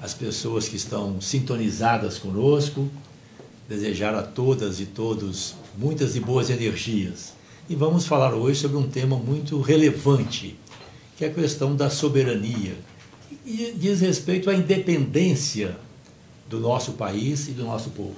as pessoas que estão sintonizadas conosco, desejar a todas e todos muitas e boas energias. E vamos falar hoje sobre um tema muito relevante, que é a questão da soberania, e diz respeito à independência do nosso país e do nosso povo.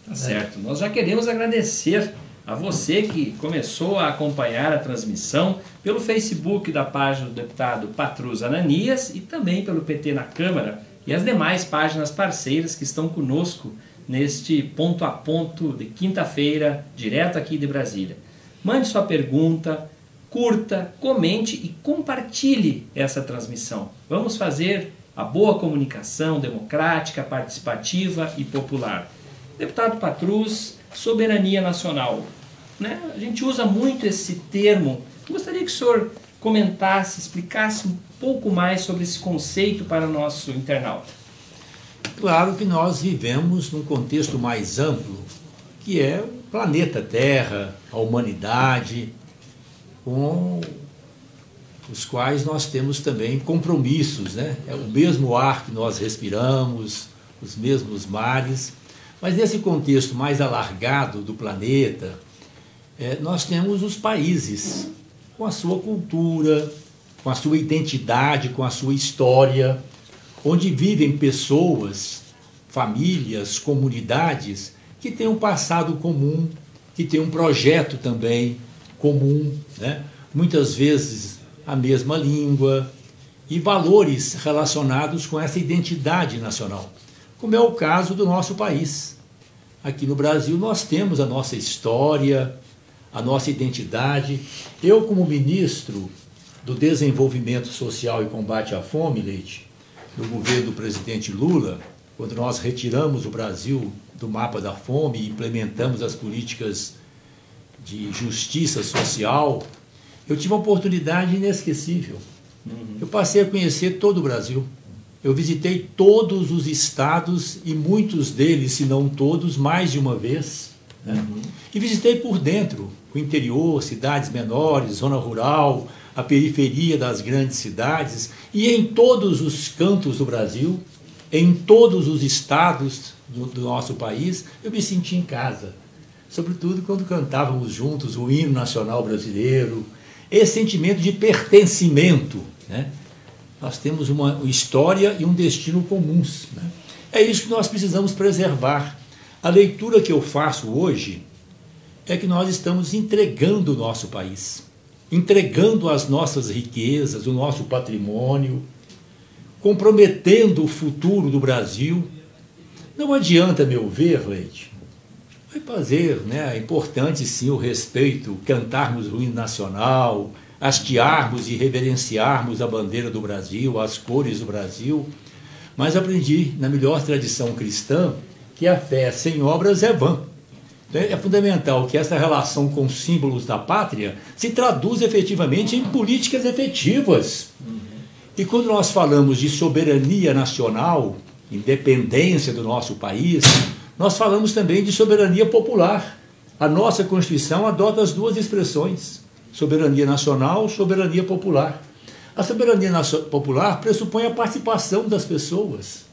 Tá certo. Nós já queremos agradecer a você que começou a acompanhar a transmissão pelo Facebook da página do deputado Patrus Ananias e também pelo PT na Câmara e as demais páginas parceiras que estão conosco neste ponto a ponto de quinta-feira, direto aqui de Brasília. Mande sua pergunta, curta, comente e compartilhe essa transmissão. Vamos fazer a boa comunicação democrática, participativa e popular. Deputado Patrus, soberania nacional. Né? A gente usa muito esse termo. Gostaria que o senhor comentasse, explicasse um pouco mais sobre esse conceito para o nosso internauta. Claro que nós vivemos num contexto mais amplo, que é o planeta Terra, a humanidade, com os quais nós temos também compromissos, né? É o mesmo ar que nós respiramos, os mesmos mares, mas nesse contexto mais alargado do planeta, nós temos os países com a sua cultura, com a sua identidade, com a sua história, onde vivem pessoas, famílias, comunidades que têm um passado comum, que têm um projeto também comum, né? Muitas vezes a mesma língua e valores relacionados com essa identidade nacional, como é o caso do nosso país. Aqui no Brasil nós temos a nossa história, a nossa identidade. Eu, como ministro do Desenvolvimento Social e Combate à Fome, Leite, no governo do presidente Lula, quando nós retiramos o Brasil do mapa da fome e implementamos as políticas de justiça social, eu tive uma oportunidade inesquecível. Eu passei a conhecer todo o Brasil. Eu visitei todos os estados e muitos deles, se não todos, mais de uma vez. Né? E visitei por dentro, o interior, cidades menores, zona rural, a periferia das grandes cidades, e em todos os cantos do Brasil, em todos os estados do nosso país, eu me senti em casa. Sobretudo quando cantávamos juntos o hino nacional brasileiro, esse sentimento de pertencimento, né? Nós temos uma história e um destino comuns, né? É isso que nós precisamos preservar. A leitura que eu faço hoje é que nós estamos entregando o nosso país, entregando as nossas riquezas, o nosso patrimônio, comprometendo o futuro do Brasil. Não adianta, a meu ver, Leite, vai fazer, né, é importante sim o respeito, cantarmos o hino nacional, hastearmos e reverenciarmos a bandeira do Brasil, as cores do Brasil, mas aprendi, na melhor tradição cristã, que a fé sem obras é vã. Então, é fundamental que essa relação com os símbolos da pátria se traduza efetivamente em políticas efetivas. E quando nós falamos de soberania nacional, independência do nosso país, nós falamos também de soberania popular. A nossa Constituição adota as duas expressões, soberania nacional, soberania popular. A soberania popular pressupõe a participação das pessoas,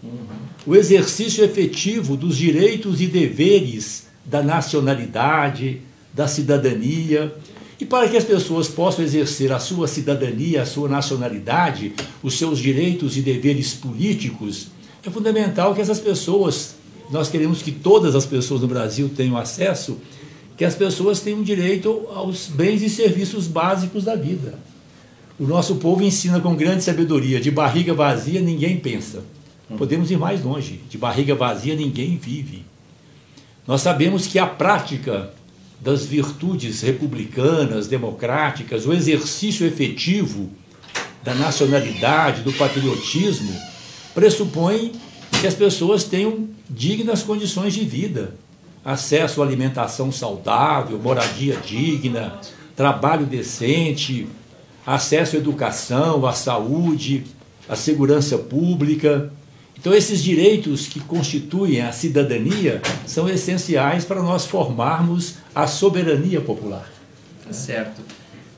o exercício efetivo dos direitos e deveres da nacionalidade, da cidadania. E para que as pessoas possam exercer a sua cidadania, a sua nacionalidade, os seus direitos e deveres políticos, é fundamental que essas pessoas, nós queremos que todas as pessoas no Brasil tenham acesso, que as pessoas tenham direito aos bens e serviços básicos da vida. O nosso povo ensina com grande sabedoria: de barriga vazia ninguém pensa. Podemos ir mais longe: de barriga vazia ninguém vive. Nós sabemos que a prática das virtudes republicanas, democráticas, o exercício efetivo da nacionalidade, do patriotismo, pressupõe que as pessoas tenham dignas condições de vida, acesso à alimentação saudável, moradia digna, trabalho decente, acesso à educação, à saúde, à segurança pública. Então, esses direitos que constituem a cidadania são essenciais para nós formarmos a soberania popular. Tá certo.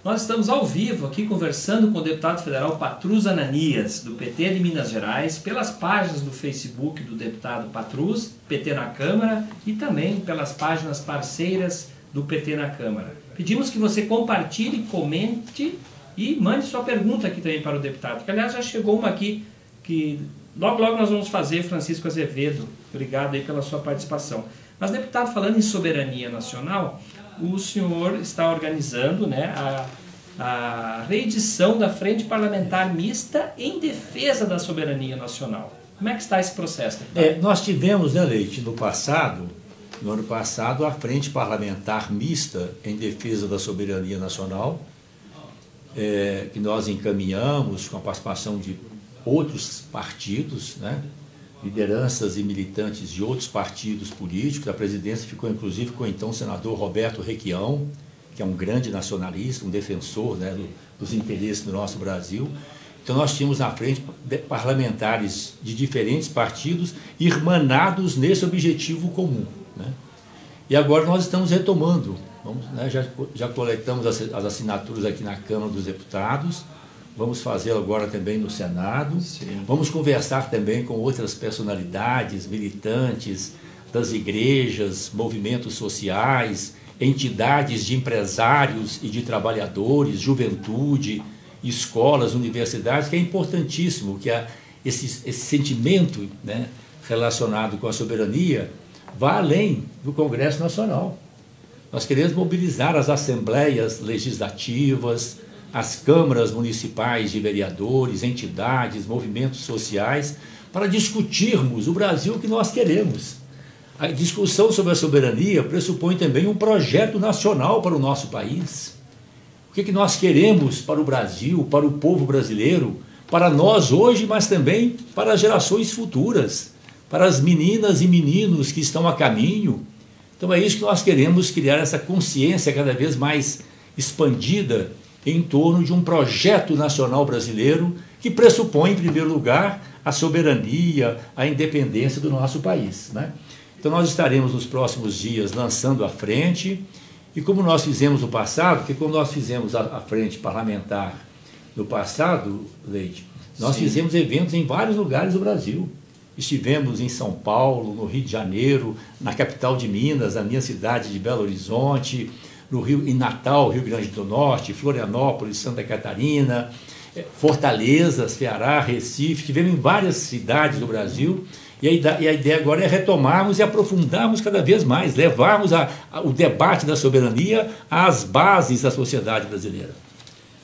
Nós estamos ao vivo aqui conversando com o deputado federal Patrus Ananias, do PT de Minas Gerais, pelas páginas do Facebook do deputado Patrus, PT na Câmara, e também pelas páginas parceiras do PT na Câmara. Pedimos que você compartilhe, comente e mande sua pergunta aqui também para o deputado, que aliás já chegou uma aqui que logo nós vamos fazer, Francisco Azevedo. Obrigado aí pela sua participação. Mas, deputado, falando em soberania nacional, o senhor está organizando, né, a reedição da Frente Parlamentar Mista em defesa da soberania nacional. Como é que está esse processo, deputado? Nós tivemos, né, Leite, no ano passado, a Frente Parlamentar Mista em defesa da soberania nacional, que nós encaminhamos com a participação de outros partidos, né, lideranças e militantes de outros partidos políticos. A presidência ficou, inclusive, com o então senador Roberto Requião, que é um grande nacionalista, um defensor, né, dos interesses do nosso Brasil. Então, nós tínhamos na frente parlamentares de diferentes partidos irmanados nesse objetivo comum, né? E agora nós estamos retomando. Já coletamos as assinaturas aqui na Câmara dos Deputados. Vamos fazê-lo agora também no Senado. Sim. Vamos conversar também com outras personalidades, militantes das igrejas, movimentos sociais, entidades de empresários e de trabalhadores, juventude, escolas, universidades, que é importantíssimo que esse sentimento, né, relacionado com a soberania vá além do Congresso Nacional. Nós queremos mobilizar as assembleias legislativas, as câmaras municipais de vereadores, entidades, movimentos sociais, para discutirmos o Brasil que nós queremos. A discussão sobre a soberania pressupõe também um projeto nacional para o nosso país. O que nós queremos para o Brasil, para o povo brasileiro, para nós hoje, mas também para as gerações futuras, para as meninas e meninos que estão a caminho. Então é isso que nós queremos, criar essa consciência cada vez mais expandida em torno de um projeto nacional brasileiro que pressupõe, em primeiro lugar, a soberania, a independência do nosso país, né? Então nós estaremos nos próximos dias lançando a frente, e como nós fizemos no passado, porque quando nós fizemos a frente parlamentar no passado, Leite, nós fizemos eventos em vários lugares do Brasil. Estivemos em São Paulo, no Rio de Janeiro, na capital de Minas, na minha cidade de Belo Horizonte, no Rio, em Natal, Rio Grande do Norte, Florianópolis, Santa Catarina, Fortaleza, Ceará, Recife. Tivemos em várias cidades do Brasil, e a ideia agora é retomarmos e aprofundarmos cada vez mais, levarmos o debate da soberania às bases da sociedade brasileira.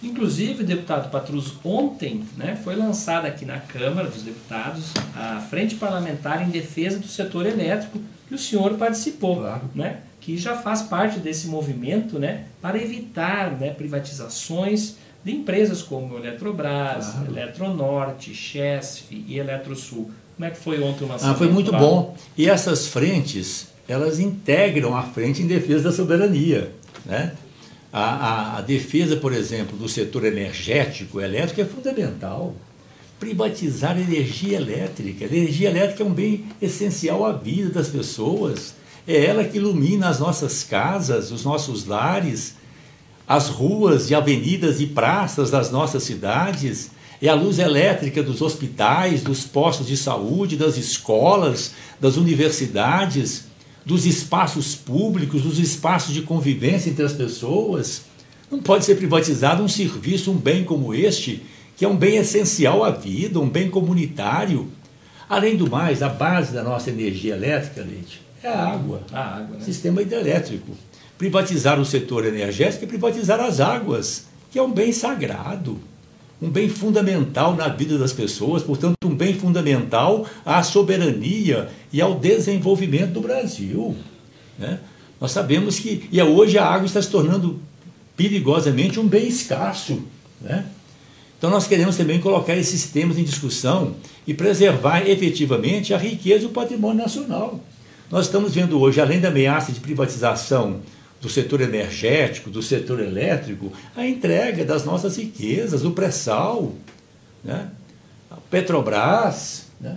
Inclusive, deputado Patrus, ontem, né, foi lançada aqui na Câmara dos Deputados a Frente Parlamentar em Defesa do Setor Elétrico, que o senhor participou, claro, né, que já faz parte desse movimento, né, para evitar, né, privatizações de empresas como Eletrobras, claro, Eletronorte, Chesf e Eletrosul. Como é que foi ontem o lançamento? Foi muito bom. E essas frentes, elas integram a Frente em Defesa da Soberania, né? A defesa, por exemplo, do setor energético, elétrico, é fundamental. Privatizar a energia elétrica. A energia elétrica é um bem essencial à vida das pessoas. É ela que ilumina as nossas casas, os nossos lares, as ruas e avenidas e praças das nossas cidades. É a luz elétrica dos hospitais, dos postos de saúde, das escolas, das universidades, dos espaços públicos, dos espaços de convivência entre as pessoas. Não pode ser privatizado um serviço, um bem como este, que é um bem essencial à vida, um bem comunitário. Além do mais, a base da nossa energia elétrica, Leite, é a água, né? Sistema hidrelétrico. Privatizar o setor energético é privatizar as águas, que é um bem sagrado, um bem fundamental na vida das pessoas, portanto, um bem fundamental à soberania e ao desenvolvimento do Brasil, né? Nós sabemos que hoje a água está se tornando perigosamente um bem escasso, né? Então, nós queremos também colocar esses temas em discussão e preservar efetivamente a riqueza e o patrimônio nacional. Nós estamos vendo hoje, além da ameaça de privatização do setor energético, do setor elétrico, a entrega das nossas riquezas, o pré-sal, né? A Petrobras, né?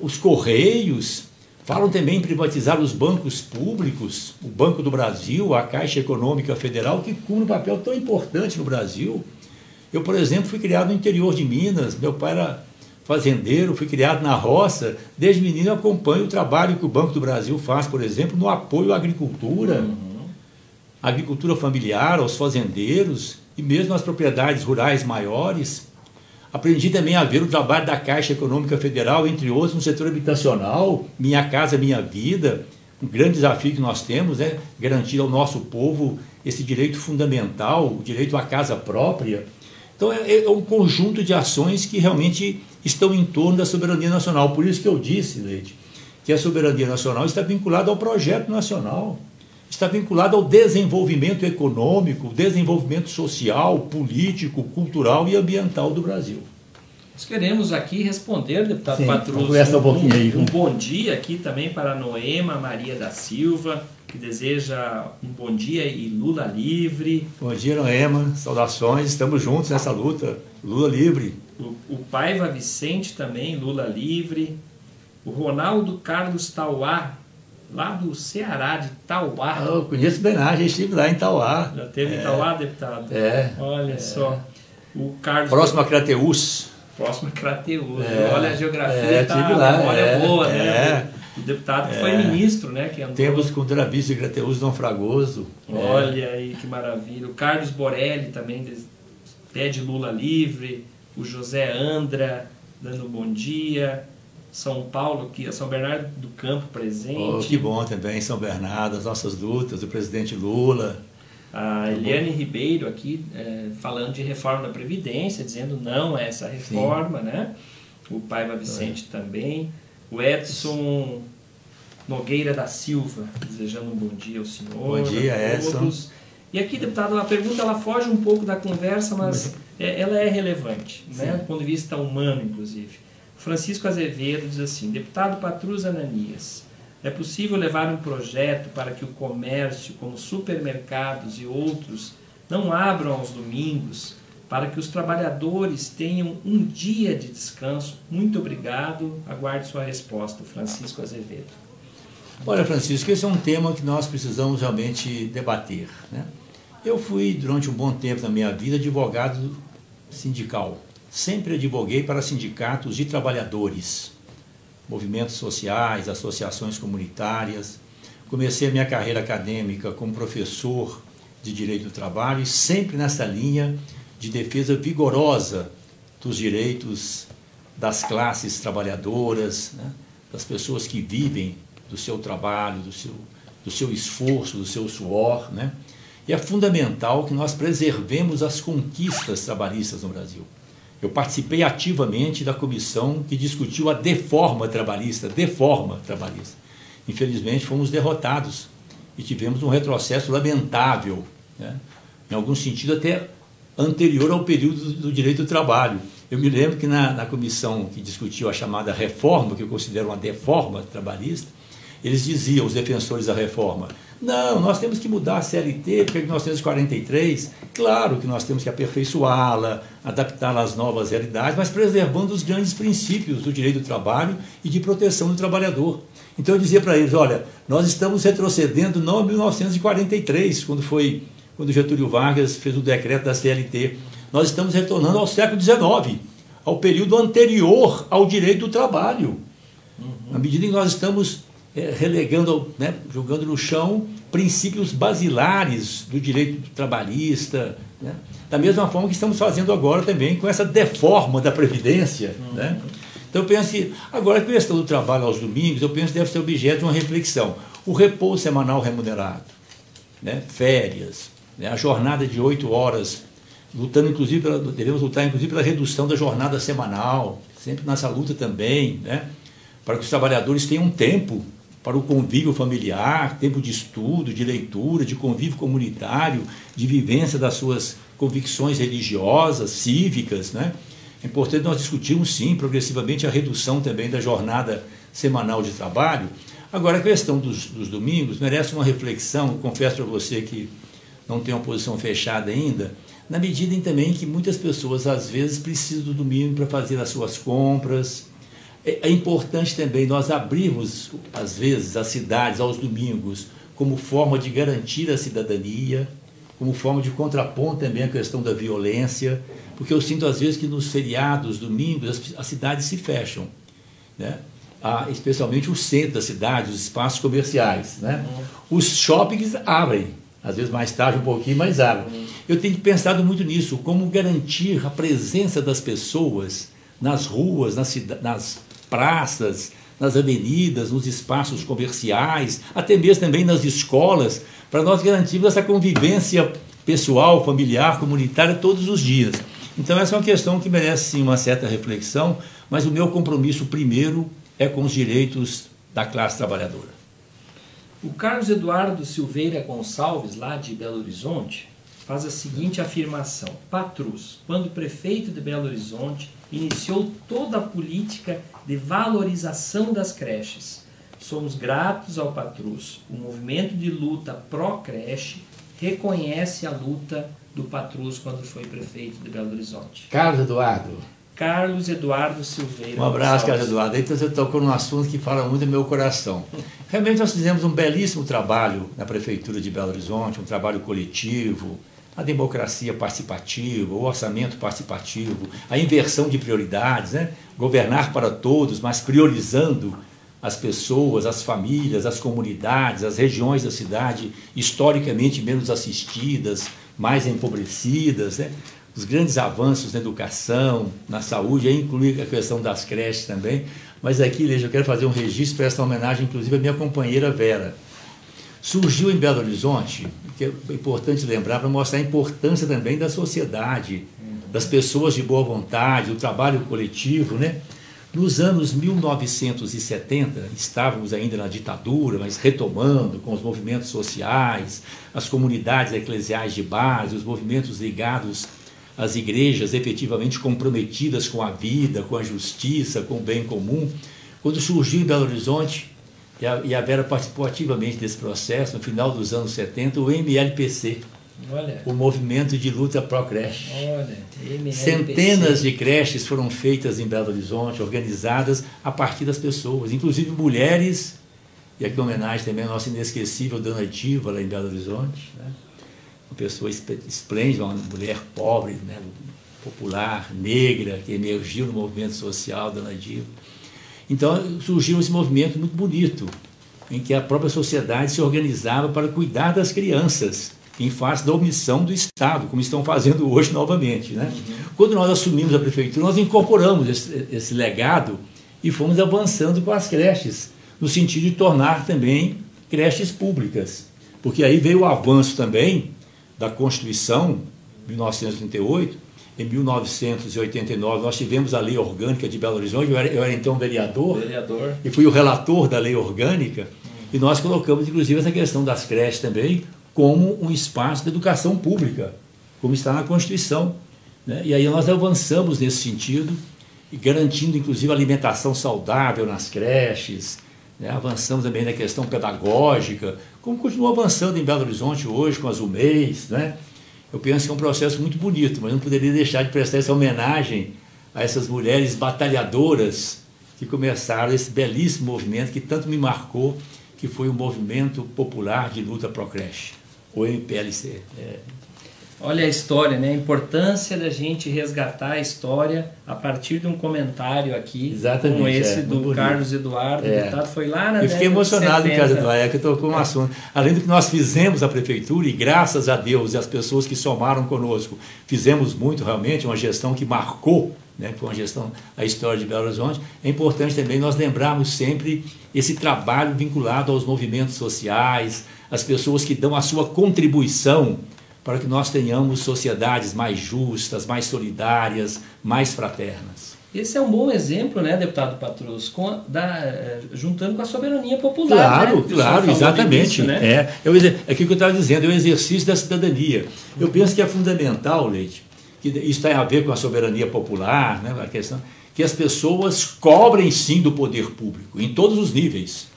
Os Correios, Falam também em privatizar os bancos públicos, o Banco do Brasil, a Caixa Econômica Federal, que cumpre um papel tão importante no Brasil. Eu, por exemplo, fui criado no interior de Minas, meu pai era fazendeiro, fui criado na roça. Desde menino eu acompanho o trabalho que o Banco do Brasil faz, por exemplo, no apoio à agricultura, agricultura familiar, aos fazendeiros e mesmo às propriedades rurais maiores. Aprendi também a ver o trabalho da Caixa Econômica Federal, entre outros, no setor habitacional, Minha Casa Minha Vida. Um grande desafio que nós temos é garantir ao nosso povo esse direito fundamental, o direito à casa própria. Então é um conjunto de ações que realmente estão em torno da soberania nacional. Por isso que eu disse, Leite, que a soberania nacional está vinculada ao projeto nacional, está vinculada ao desenvolvimento econômico, desenvolvimento social, político, cultural e ambiental do Brasil. Nós queremos aqui responder, deputado Patrus, um bom dia aqui também para a Noema Maria da Silva, que deseja um bom dia e Lula livre. Bom dia, Noema, saudações, estamos juntos nessa luta, Lula livre. O Paiva Vicente também, Lula livre. O Ronaldo Carlos Tauá, lá do Ceará, de Tauá. Eu conheço bem lá, a gente estive lá em Tauá. Já teve em Tauá, deputado? Olha só. O Carlos... Próximo a Crateús. Próximo a Crateús. Olha, a geografia a memória é boa, né? O deputado que foi ministro, né? Que andou... Temos cultura bis de Crateús, Dom Fragoso. Olha aí, que maravilha. O Carlos Borelli também pede Lula livre. O José Andra dando um bom dia. São Paulo, aqui, São Bernardo do Campo presente. Que bom também, São Bernardo, as nossas lutas, o presidente Lula. A Eliane Ribeiro aqui falando de reforma da Previdência, dizendo não a essa reforma, né? O Paiva Vicente também. O Edson Nogueira da Silva, desejando um bom dia ao senhor. Bom dia, Edson. E aqui, deputado, a pergunta ela foge um pouco da conversa, mas ela é relevante, né? Do ponto de vista humano, inclusive. Francisco Azevedo diz assim: deputado Patrus Ananias, é possível levar um projeto para que o comércio, como supermercados e outros, não abram aos domingos, para que os trabalhadores tenham um dia de descanso? Muito obrigado, aguarde sua resposta. Francisco Azevedo. Olha, Francisco, esse é um tema que nós precisamos realmente debater, né? Eu fui, durante um bom tempo da minha vida, advogado sindical. Sempre advoguei para sindicatos de trabalhadores, movimentos sociais, associações comunitárias. Comecei a minha carreira acadêmica como professor de Direito do Trabalho e sempre nessa linha de defesa vigorosa dos direitos das classes trabalhadoras, né? Das pessoas que vivem do seu trabalho, do seu esforço, do seu suor, né? E é fundamental que nós preservemos as conquistas trabalhistas no Brasil. Eu participei ativamente da comissão que discutiu a deforma trabalhista. Infelizmente, fomos derrotados e tivemos um retrocesso lamentável, né? Em algum sentido até anterior ao período do direito do trabalho. Eu me lembro que na comissão que discutiu a chamada reforma, que eu considero uma deforma trabalhista, eles diziam, os defensores da reforma: não, nós temos que mudar a CLT, porque é 1943, claro que nós temos que aperfeiçoá-la, adaptá-la às novas realidades, mas preservando os grandes princípios do direito do trabalho e de proteção do trabalhador. Então eu dizia para eles: olha, nós estamos retrocedendo não em 1943, quando Getúlio Vargas fez o decreto da CLT, nós estamos retornando ao século XIX, ao período anterior ao direito do trabalho. Na medida em que nós estamos relegando, né, jogando no chão princípios basilares do direito trabalhista, né? Da mesma forma que estamos fazendo agora também com essa deforma da Previdência, né? Então eu penso que, agora a questão do trabalho aos domingos, eu penso que deve ser objeto de uma reflexão. O repouso semanal remunerado, né? Férias, né? A jornada de 8 horas, devemos lutar inclusive pela redução da jornada semanal, sempre nessa luta também, né? Para que os trabalhadores tenham tempo para o convívio familiar, tempo de estudo, de leitura, de convívio comunitário, de vivência das suas convicções religiosas, cívicas, né? É importante nós discutirmos, sim, progressivamente a redução também da jornada semanal de trabalho. Agora, a questão dos domingos merece uma reflexão. Eu confesso para você que não tenho uma posição fechada ainda, na medida em também que muitas pessoas, às vezes, precisam do domingo para fazer as suas compras. É importante também nós abrirmos, às vezes, as cidades aos domingos como forma de garantir a cidadania, como forma de contrapor também a questão da violência, porque eu sinto, às vezes, que nos feriados, domingos, as cidades se fecham, né? Especialmente o centro da cidade, os espaços comerciais, né? Os shoppings abrem, às vezes mais tarde um pouquinho, mas abrem. Eu tenho pensado muito nisso, como garantir a presença das pessoas nas ruas, nas praças, nas avenidas, nos espaços comerciais, até mesmo também nas escolas, para nós garantirmos essa convivência pessoal, familiar, comunitária todos os dias. Então essa é uma questão que merece sim uma certa reflexão, mas o meu compromisso primeiro é com os direitos da classe trabalhadora. O Carlos Eduardo Silveira Gonçalves, lá de Belo Horizonte, faz a seguinte afirmação: Patrus, quando prefeito de Belo Horizonte, iniciou toda a política de valorização das creches. Somos gratos ao Patrus. O movimento de luta pró-creche reconhece a luta do Patrus quando foi prefeito de Belo Horizonte. Carlos Eduardo Silveira. Um abraço, Carlos Eduardo. Então você tocou num assunto que fala muito do meu coração. Realmente nós fizemos um belíssimo trabalho na Prefeitura de Belo Horizonte, um trabalho coletivo, a democracia participativa, o orçamento participativo, a inversão de prioridades, né? Governar para todos, mas priorizando as pessoas, as famílias, as comunidades, as regiões da cidade historicamente menos assistidas, mais empobrecidas, né? Os grandes avanços na educação, na saúde, aí inclui a questão das creches também. Mas aqui, Leide, eu quero fazer um registro para essa homenagem, inclusive, à minha companheira Vera. Surgiu em Belo Horizonte, que é importante lembrar, para mostrar a importância também da sociedade, das pessoas de boa vontade, do trabalho coletivo, né? Nos anos 1970, estávamos ainda na ditadura, mas retomando com os movimentos sociais, as comunidades eclesiais de base, os movimentos ligados às igrejas efetivamente comprometidas com a vida, com a justiça, com o bem comum. Quando surgiu em Belo Horizonte, e a Vera participou ativamente desse processo, no final dos anos 70, o MLPC, olha, o Movimento de Luta Pró-Creche. Centenas de creches foram feitas em Belo Horizonte, organizadas a partir das pessoas, inclusive mulheres, e aqui em homenagem também à nossa inesquecível Dona Diva, lá em Belo Horizonte, né? Uma pessoa esplêndida, uma mulher pobre, né? Popular, negra, que emergiu no movimento social, Dona Diva. Então surgiu esse movimento muito bonito, em que a própria sociedade se organizava para cuidar das crianças, em face da omissão do Estado, como estão fazendo hoje novamente, né? Quando nós assumimos a prefeitura, nós incorporamos esse legado e fomos avançando com as creches, no sentido de tornar também creches públicas. Porque aí veio o avanço também da Constituição, 1938, em 1989 nós tivemos a Lei Orgânica de Belo Horizonte, eu era então vereador, e fui o relator da Lei Orgânica, e nós colocamos inclusive essa questão das creches também como um espaço de educação pública, como está na Constituição, né? E aí nós avançamos nesse sentido, e garantindo inclusive a alimentação saudável nas creches, né? Avançamos também na questão pedagógica, como continua avançando em Belo Horizonte hoje com as UMEIs, né? Eu penso que é um processo muito bonito, mas não poderia deixar de prestar essa homenagem a essas mulheres batalhadoras que começaram esse belíssimo movimento que tanto me marcou, que foi o Movimento Popular de Luta Pró-Creche, o MPLC. Olha a história, né? A importância da gente resgatar a história a partir de um comentário aqui, exatamente, como esse do Carlos Eduardo, deputado, foi lá na década de 70. Eu fiquei emocionado em Carlos Eduardo, que tocou um assunto. Além do que nós fizemos a prefeitura, e graças a Deus e as pessoas que somaram conosco, fizemos muito realmente, uma gestão que marcou, né, com a gestão, a história de Belo Horizonte, é importante também nós lembrarmos sempre esse trabalho vinculado aos movimentos sociais, as pessoas que dão a sua contribuição para que nós tenhamos sociedades mais justas, mais solidárias, mais fraternas. Esse é um bom exemplo, né, deputado Patrus, juntando com a soberania popular. Claro, né, claro, exatamente. Né? É aquilo que eu estava dizendo, é o exercício da cidadania. Eu penso que é fundamental, Leite, que isso tem a ver com a soberania popular, né, a questão que as pessoas cobrem sim do poder público, em todos os níveis.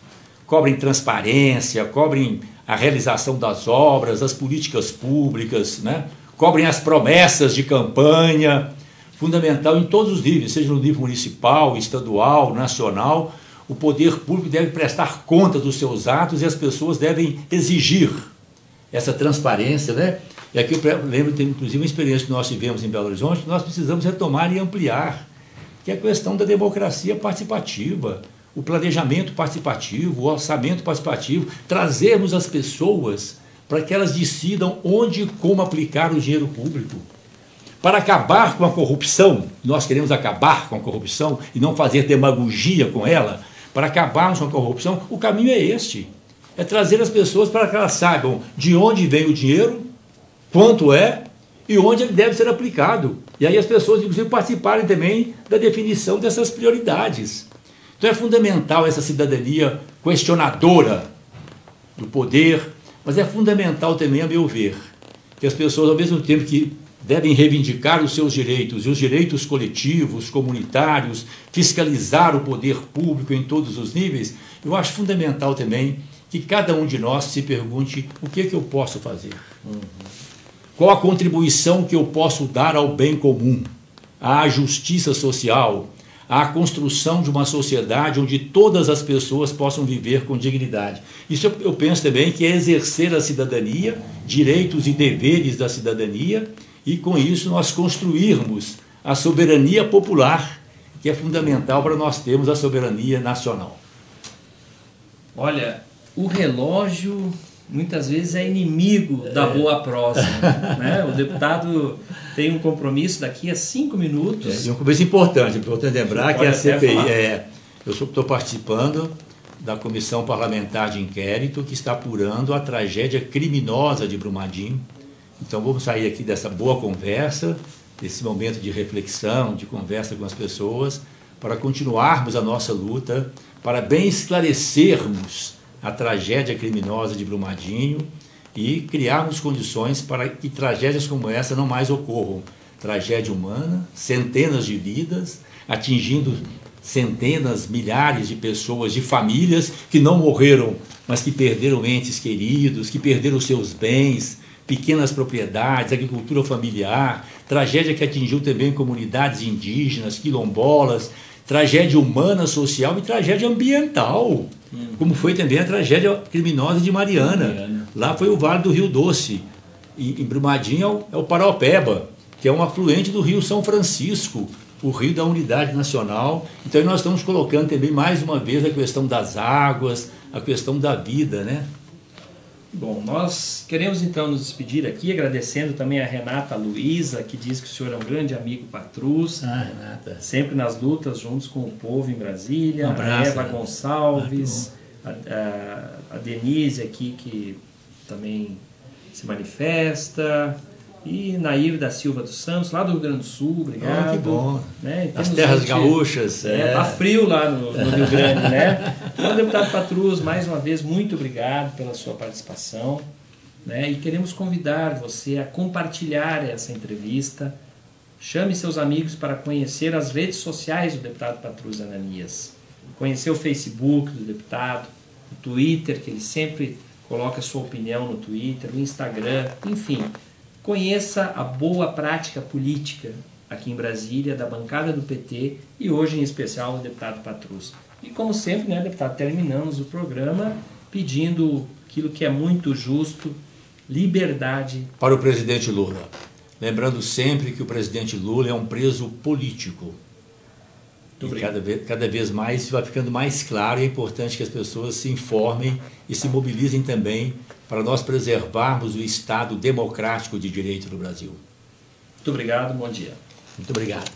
Cobrem transparência, cobrem a realização das obras, das políticas públicas, né? Cobrem as promessas de campanha, fundamental em todos os níveis, seja no nível municipal, estadual, nacional. O poder público deve prestar conta dos seus atos e as pessoas devem exigir essa transparência, né? E aqui eu lembro, inclusive, uma experiência que nós tivemos em Belo Horizonte, que nós precisamos retomar e ampliar, que é a questão da democracia participativa, o planejamento participativo, o orçamento participativo, trazermos as pessoas para que elas decidam onde e como aplicar o dinheiro público. Para acabar com a corrupção, nós queremos acabar com a corrupção e não fazer demagogia com ela, para acabarmos com a corrupção, o caminho é este, é trazer as pessoas para que elas saibam de onde vem o dinheiro, quanto é e onde ele deve ser aplicado. E aí as pessoas, inclusive, participarem também da definição dessas prioridades. Então é fundamental essa cidadania questionadora do poder, mas é fundamental também, a meu ver, que as pessoas, ao mesmo tempo que devem reivindicar os seus direitos e os direitos coletivos, comunitários, fiscalizar o poder público em todos os níveis, eu acho fundamental também que cada um de nós se pergunte o que é que eu posso fazer. Qual a contribuição que eu posso dar ao bem comum, à justiça social, à construção de uma sociedade onde todas as pessoas possam viver com dignidade. Isso eu penso também que é exercer a cidadania, direitos e deveres da cidadania, e com isso nós construirmos a soberania popular, que é fundamental para nós termos a soberania nacional. Olha, o relógio muitas vezes é inimigo da boa prosa, né? O deputado tem um compromisso daqui a 5 minutos. E um compromisso importante lembrar que a CPI, eu estou participando da Comissão Parlamentar de Inquérito que está apurando a tragédia criminosa de Brumadinho. Então vamos sair aqui dessa boa conversa, desse momento de reflexão, de conversa com as pessoas, para continuarmos a nossa luta, para bem esclarecermos a tragédia criminosa de Brumadinho e criarmos condições para que tragédias como essa não mais ocorram. Tragédia humana, centenas de vidas, atingindo centenas, milhares de pessoas, de famílias que não morreram, mas que perderam entes queridos, que perderam seus bens, pequenas propriedades, agricultura familiar, tragédia que atingiu também comunidades indígenas, quilombolas, tragédia humana, social e tragédia ambiental, como foi também a tragédia criminosa de Mariana. Lá foi o Vale do Rio Doce, em Brumadinho é o Paraopeba, que é um afluente do Rio São Francisco, o rio da unidade nacional. Então nós estamos colocando também mais uma vez a questão das águas, a questão da vida, né? Bom, nós queremos então nos despedir aqui, agradecendo também a Renata Luiza, que diz que o senhor é um grande amigo Patrus, Renata. Sempre nas lutas juntos com o povo em Brasília, Um abraço, a Eva Renata. Gonçalves, a Denise aqui, que também se manifesta, e Nair da Silva dos Santos, lá do Rio Grande do Sul, obrigado. Que bom. Né? As terras gaúchas. Tá frio lá no Rio Grande, né? Então, deputado Patrus, mais uma vez, muito obrigado pela sua participação, né? E queremos convidar você a compartilhar essa entrevista. Chame seus amigos para conhecer as redes sociais do deputado Patrus Ananias. Conhecer o Facebook do deputado, o Twitter, que ele sempre coloca a sua opinião no Twitter, o Instagram, enfim. Conheça a boa prática política aqui em Brasília, da bancada do PT e hoje em especial o deputado Patrus. E como sempre, né, deputado, terminamos o programa pedindo aquilo que é muito justo, liberdade. Para o presidente Lula. Lembrando sempre que o presidente Lula é um preso político. E cada vez mais vai ficando mais claro e é importante que as pessoas se informem e se mobilizem também para nós preservarmos o Estado democrático de direito no Brasil. Muito obrigado, bom dia. Muito obrigado.